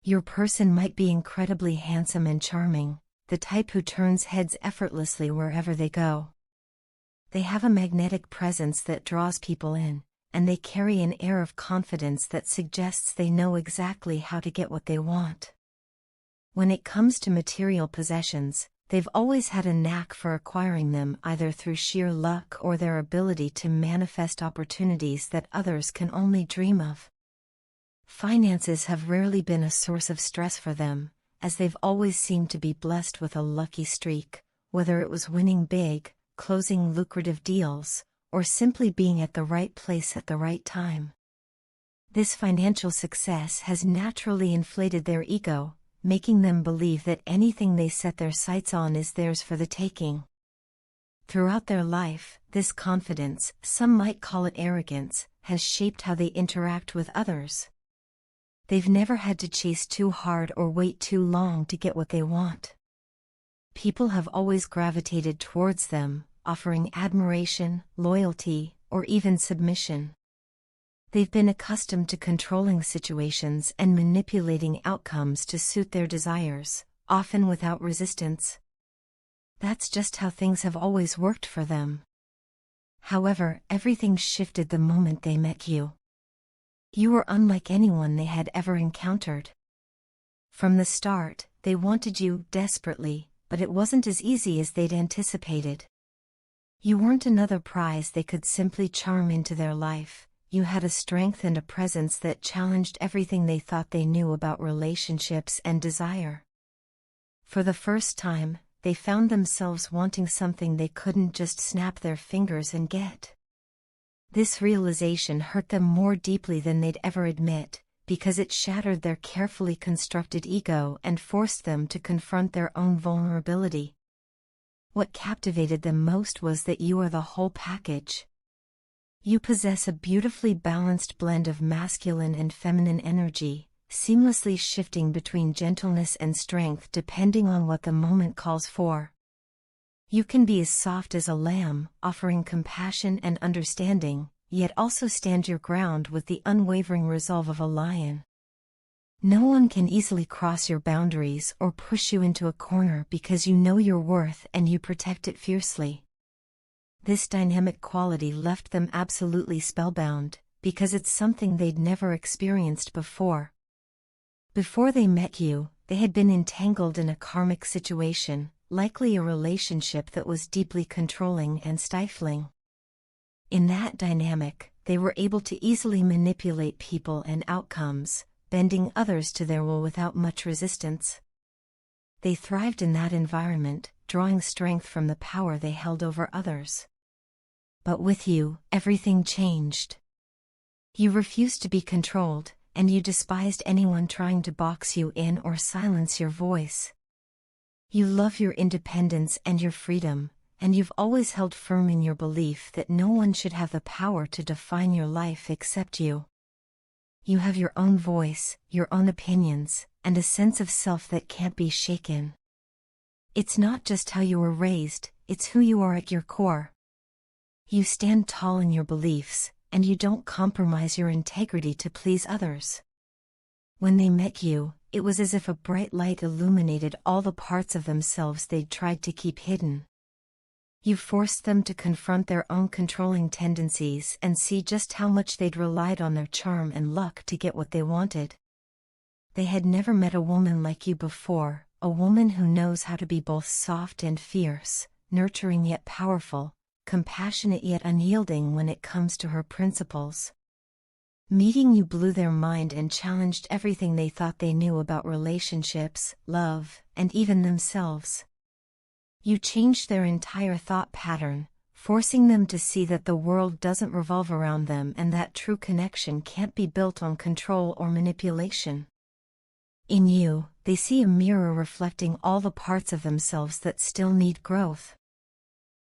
Your person might be incredibly handsome and charming, the type who turns heads effortlessly wherever they go. They have a magnetic presence that draws people in, and they carry an air of confidence that suggests they know exactly how to get what they want. When it comes to material possessions, they've always had a knack for acquiring them either through sheer luck or their ability to manifest opportunities that others can only dream of. Finances have rarely been a source of stress for them, as they've always seemed to be blessed with a lucky streak, whether it was winning big, closing lucrative deals, or simply being at the right place at the right time. This financial success has naturally inflated their ego, making them believe that anything they set their sights on is theirs for the taking. Throughout their life, this confidence, some might call it arrogance, has shaped how they interact with others. They've never had to chase too hard or wait too long to get what they want. People have always gravitated towards them, offering admiration, loyalty, or even submission. They've been accustomed to controlling situations and manipulating outcomes to suit their desires, often without resistance. That's just how things have always worked for them. However, everything shifted the moment they met you. You were unlike anyone they had ever encountered. From the start, they wanted you desperately, but it wasn't as easy as they'd anticipated. You weren't another prize they could simply charm into their life. You had a strength and a presence that challenged everything they thought they knew about relationships and desire. For the first time, they found themselves wanting something they couldn't just snap their fingers and get. This realization hurt them more deeply than they'd ever admit, because it shattered their carefully constructed ego and forced them to confront their own vulnerability. What captivated them most was that you are the whole package. You possess a beautifully balanced blend of masculine and feminine energy, seamlessly shifting between gentleness and strength depending on what the moment calls for. You can be as soft as a lamb, offering compassion and understanding, yet also stand your ground with the unwavering resolve of a lion. No one can easily cross your boundaries or push you into a corner because you know your worth and you protect it fiercely. This dynamic quality left them absolutely spellbound, because it's something they'd never experienced before. Before they met you, they had been entangled in a karmic situation, likely a relationship that was deeply controlling and stifling. In that dynamic, they were able to easily manipulate people and outcomes, bending others to their will without much resistance. They thrived in that environment, drawing strength from the power they held over others. But with you, everything changed. You refused to be controlled, and you despised anyone trying to box you in or silence your voice. You love your independence and your freedom, and you've always held firm in your belief that no one should have the power to define your life except you. You have your own voice, your own opinions, and a sense of self that can't be shaken. It's not just how you were raised, it's who you are at your core. You stand tall in your beliefs, and you don't compromise your integrity to please others. When they met you, it was as if a bright light illuminated all the parts of themselves they'd tried to keep hidden. You forced them to confront their own controlling tendencies and see just how much they'd relied on their charm and luck to get what they wanted. They had never met a woman like you before, a woman who knows how to be both soft and fierce, nurturing yet powerful, compassionate yet unyielding when it comes to her principles. Meeting you blew their mind and challenged everything they thought they knew about relationships, love, and even themselves. You changed their entire thought pattern, forcing them to see that the world doesn't revolve around them and that true connection can't be built on control or manipulation. In you, they see a mirror reflecting all the parts of themselves that still need growth.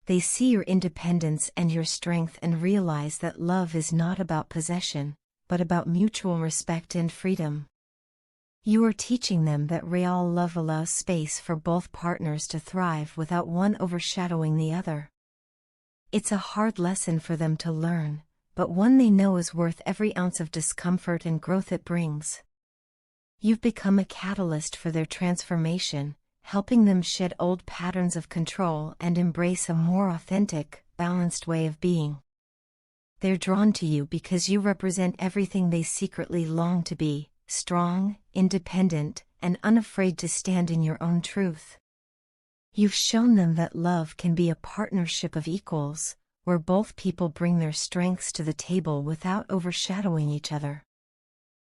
They see your independence and your strength and realize that love is not about possession, but about mutual respect and freedom. You are teaching them that real love allows space for both partners to thrive without one overshadowing the other. It's a hard lesson for them to learn, but one they know is worth every ounce of discomfort and growth it brings. You've become a catalyst for their transformation, helping them shed old patterns of control and embrace a more authentic, balanced way of being. They're drawn to you because you represent everything they secretly long to be: strong, independent, and unafraid to stand in your own truth. You've shown them that love can be a partnership of equals, where both people bring their strengths to the table without overshadowing each other.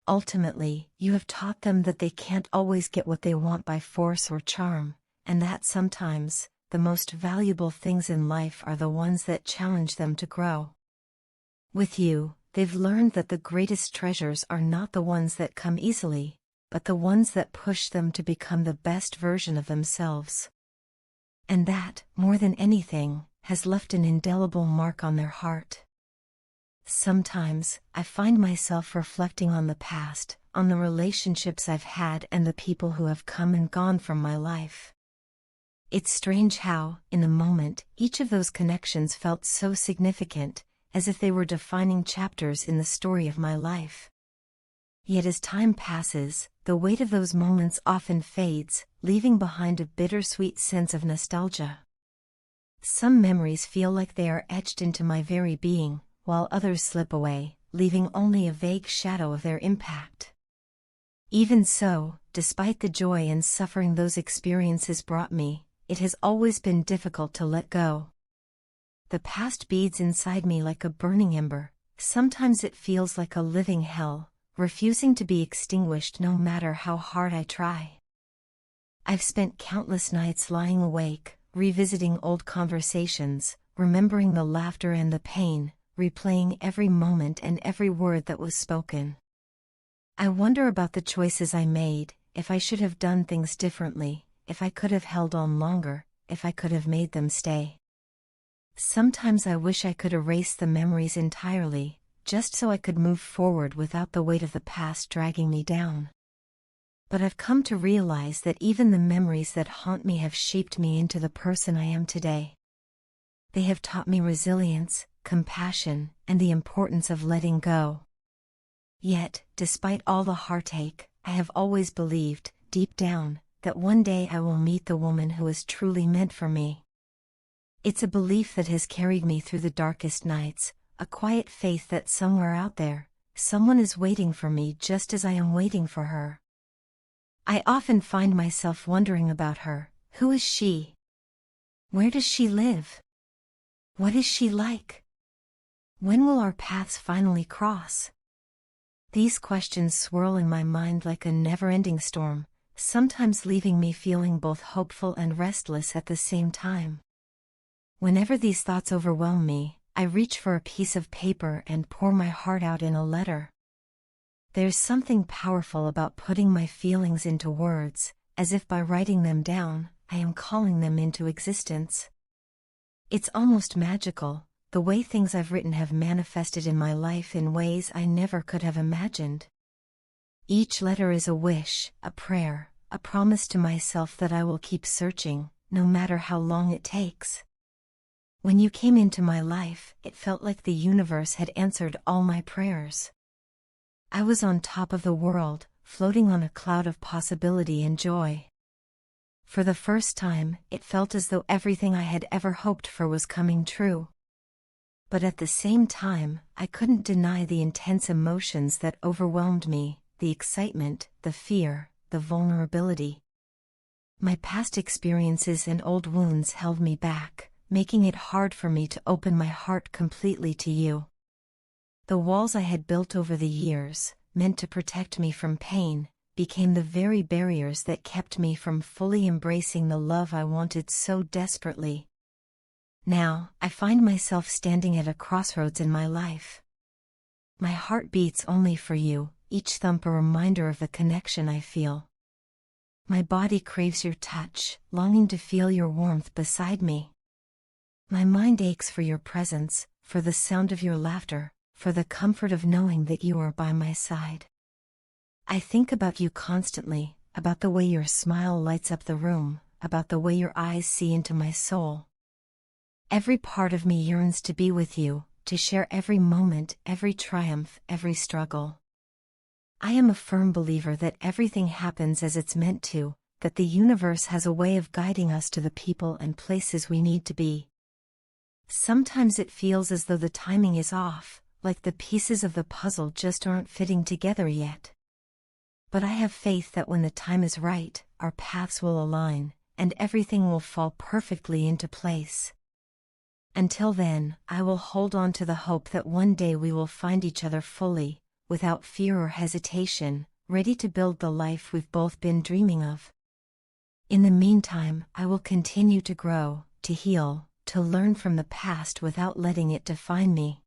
Ultimately, you have taught them that they can't always get what they want by force or charm, and that sometimes, the most valuable things in life are the ones that challenge them to grow. With you, they've learned that the greatest treasures are not the ones that come easily, but the ones that push them to become the best version of themselves. And that, more than anything, has left an indelible mark on their heart. Sometimes, I find myself reflecting on the past, on the relationships I've had and the people who have come and gone from my life. It's strange how, in the moment, each of those connections felt so significant, as if they were defining chapters in the story of my life. Yet as time passes, the weight of those moments often fades, leaving behind a bittersweet sense of nostalgia. Some memories feel like they are etched into my very being, while others slip away, leaving only a vague shadow of their impact. Even so, despite the joy and suffering those experiences brought me, it has always been difficult to let go. The past beads inside me like a burning ember. Sometimes it feels like a living hell, refusing to be extinguished no matter how hard I try. I've spent countless nights lying awake, revisiting old conversations, remembering the laughter and the pain, replaying every moment and every word that was spoken. I wonder about the choices I made, if I should have done things differently, if I could have held on longer, if I could have made them stay. Sometimes I wish I could erase the memories entirely, just so I could move forward without the weight of the past dragging me down. But I've come to realize that even the memories that haunt me have shaped me into the person I am today. They have taught me resilience, compassion, and the importance of letting go. Yet, despite all the heartache, I have always believed, deep down, that one day I will meet the woman who is truly meant for me. It's a belief that has carried me through the darkest nights, a quiet faith that somewhere out there, someone is waiting for me just as I am waiting for her. I often find myself wondering about her. Who is she? Where does she live? What is she like? When will our paths finally cross? These questions swirl in my mind like a never-ending storm, sometimes leaving me feeling both hopeful and restless at the same time. Whenever these thoughts overwhelm me, I reach for a piece of paper and pour my heart out in a letter. There's something powerful about putting my feelings into words, as if by writing them down, I am calling them into existence. It's almost magical, the way things I've written have manifested in my life in ways I never could have imagined. Each letter is a wish, a prayer, a promise to myself that I will keep searching, no matter how long it takes. When you came into my life, it felt like the universe had answered all my prayers. I was on top of the world, floating on a cloud of possibility and joy. For the first time, it felt as though everything I had ever hoped for was coming true. But at the same time, I couldn't deny the intense emotions that overwhelmed me, the excitement, the fear, the vulnerability. My past experiences and old wounds held me back, making it hard for me to open my heart completely to you. The walls I had built over the years, meant to protect me from pain, became the very barriers that kept me from fully embracing the love I wanted so desperately. Now, I find myself standing at a crossroads in my life. My heart beats only for you, each thump a reminder of the connection I feel. My body craves your touch, longing to feel your warmth beside me. My mind aches for your presence, for the sound of your laughter, for the comfort of knowing that you are by my side. I think about you constantly, about the way your smile lights up the room, about the way your eyes see into my soul. Every part of me yearns to be with you, to share every moment, every triumph, every struggle. I am a firm believer that everything happens as it's meant to, that the universe has a way of guiding us to the people and places we need to be. Sometimes it feels as though the timing is off, like the pieces of the puzzle just aren't fitting together yet. But I have faith that when the time is right, our paths will align, and everything will fall perfectly into place. Until then, I will hold on to the hope that one day we will find each other fully, without fear or hesitation, ready to build the life we've both been dreaming of. In the meantime, I will continue to grow, to heal, to learn from the past without letting it define me.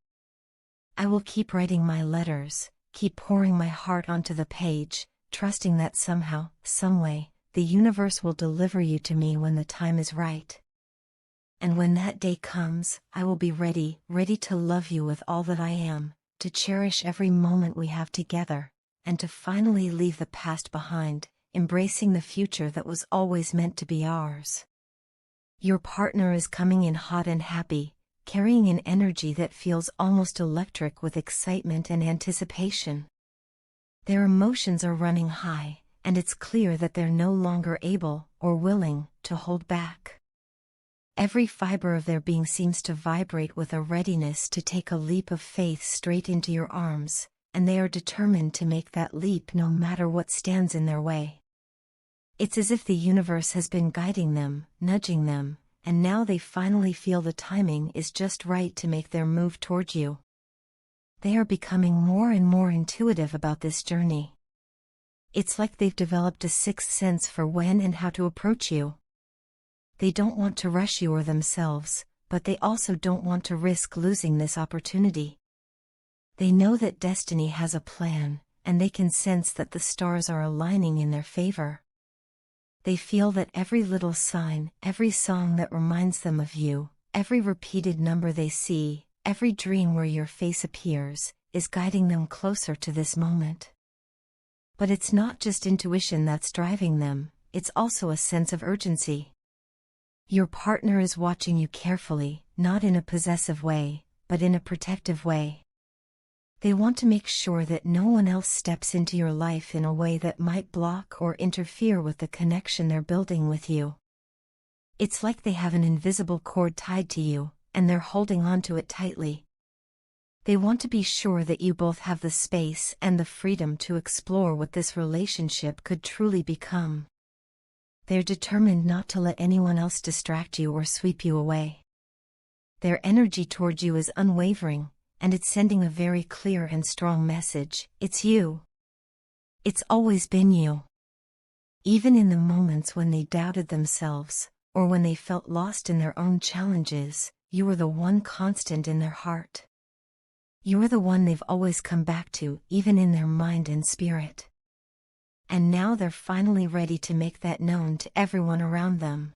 I will keep writing my letters, keep pouring my heart onto the page, trusting that somehow, someway, the universe will deliver you to me when the time is right. And when that day comes, I will be ready to love you with all that I am, to cherish every moment we have together, and to finally leave the past behind, embracing the future that was always meant to be ours. Your partner is coming in hot and happy, carrying an energy that feels almost electric with excitement and anticipation. Their emotions are running high, and it's clear that they're no longer able, or willing, to hold back. Every fiber of their being seems to vibrate with a readiness to take a leap of faith straight into your arms, and they are determined to make that leap no matter what stands in their way. It's as if the universe has been guiding them, nudging them, and now they finally feel the timing is just right to make their move toward you. They are becoming more and more intuitive about this journey. It's like they've developed a sixth sense for when and how to approach you. They don't want to rush you or themselves, but they also don't want to risk losing this opportunity. They know that destiny has a plan, and they can sense that the stars are aligning in their favor. They feel that every little sign, every song that reminds them of you, every repeated number they see, every dream where your face appears, is guiding them closer to this moment. But it's not just intuition that's driving them, it's also a sense of urgency. Your partner is watching you carefully, not in a possessive way, but in a protective way. They want to make sure that no one else steps into your life in a way that might block or interfere with the connection they're building with you. It's like they have an invisible cord tied to you, and they're holding onto it tightly. They want to be sure that you both have the space and the freedom to explore what this relationship could truly become. They're determined not to let anyone else distract you or sweep you away. Their energy toward you is unwavering, and it's sending a very clear and strong message: it's you. It's always been you. Even in the moments when they doubted themselves, or when they felt lost in their own challenges, you were the one constant in their heart. You're the one they've always come back to, even in their mind and spirit. And now they're finally ready to make that known to everyone around them.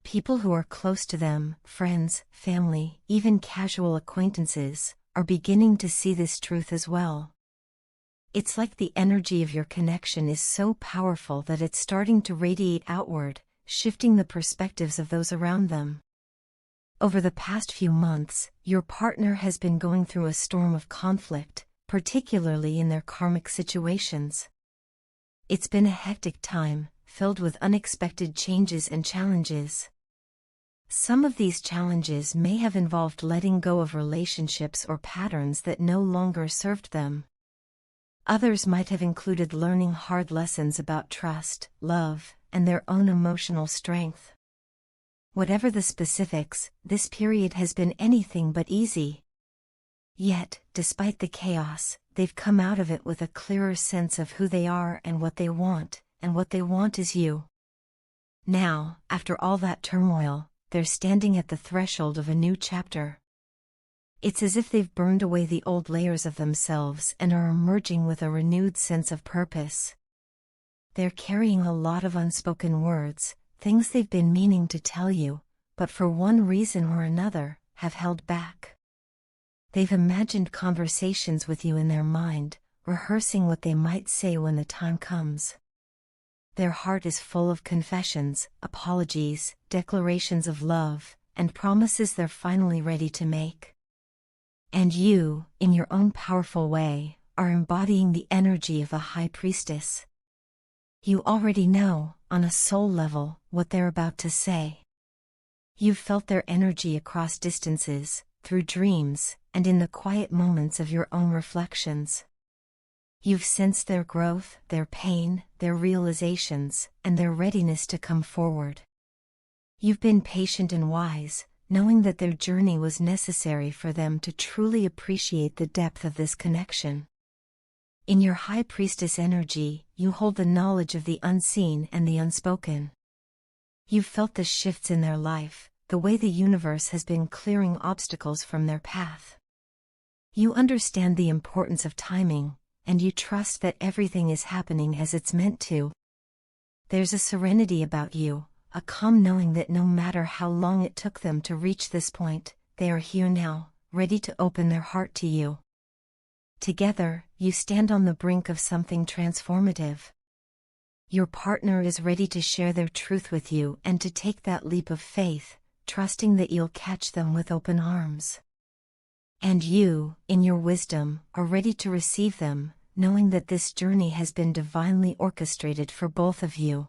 People who are close to them, friends, family, even casual acquaintances, are beginning to see this truth as well. It's like the energy of your connection is so powerful that it's starting to radiate outward, shifting the perspectives of those around them. Over the past few months, your partner has been going through a storm of conflict, particularly in their karmic situations. It's been a hectic time, filled with unexpected changes and challenges. Some of these challenges may have involved letting go of relationships or patterns that no longer served them. Others might have included learning hard lessons about trust, love, and their own emotional strength. Whatever the specifics, this period has been anything but easy. Yet, despite the chaos, they've come out of it with a clearer sense of who they are and what they want is you. Now, after all that turmoil, they're standing at the threshold of a new chapter. It's as if they've burned away the old layers of themselves and are emerging with a renewed sense of purpose. They're carrying a lot of unspoken words, things they've been meaning to tell you, but for one reason or another, have held back. They've imagined conversations with you in their mind, rehearsing what they might say when the time comes. Their heart is full of confessions, apologies, declarations of love, and promises they're finally ready to make. And you, in your own powerful way, are embodying the energy of a high priestess. You already know, on a soul level, what they're about to say. You've felt their energy across distances, through dreams, and in the quiet moments of your own reflections. You've sensed their growth, their pain, their realizations, and their readiness to come forward. You've been patient and wise, knowing that their journey was necessary for them to truly appreciate the depth of this connection. In your high priestess energy, you hold the knowledge of the unseen and the unspoken. You've felt the shifts in their life, the way the universe has been clearing obstacles from their path. You understand the importance of timing, and you trust that everything is happening as it's meant to. There's a serenity about you, a calm knowing that no matter how long it took them to reach this point, they are here now, ready to open their heart to you. Together, you stand on the brink of something transformative. Your partner is ready to share their truth with you and to take that leap of faith, trusting that you'll catch them with open arms. And you, in your wisdom, are ready to receive them, knowing that this journey has been divinely orchestrated for both of you.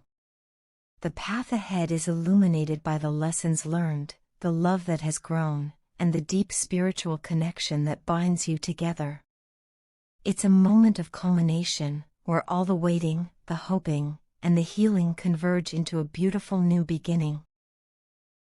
The path ahead is illuminated by the lessons learned, the love that has grown, and the deep spiritual connection that binds you together. It's a moment of culmination, where all the waiting, the hoping, and the healing converge into a beautiful new beginning.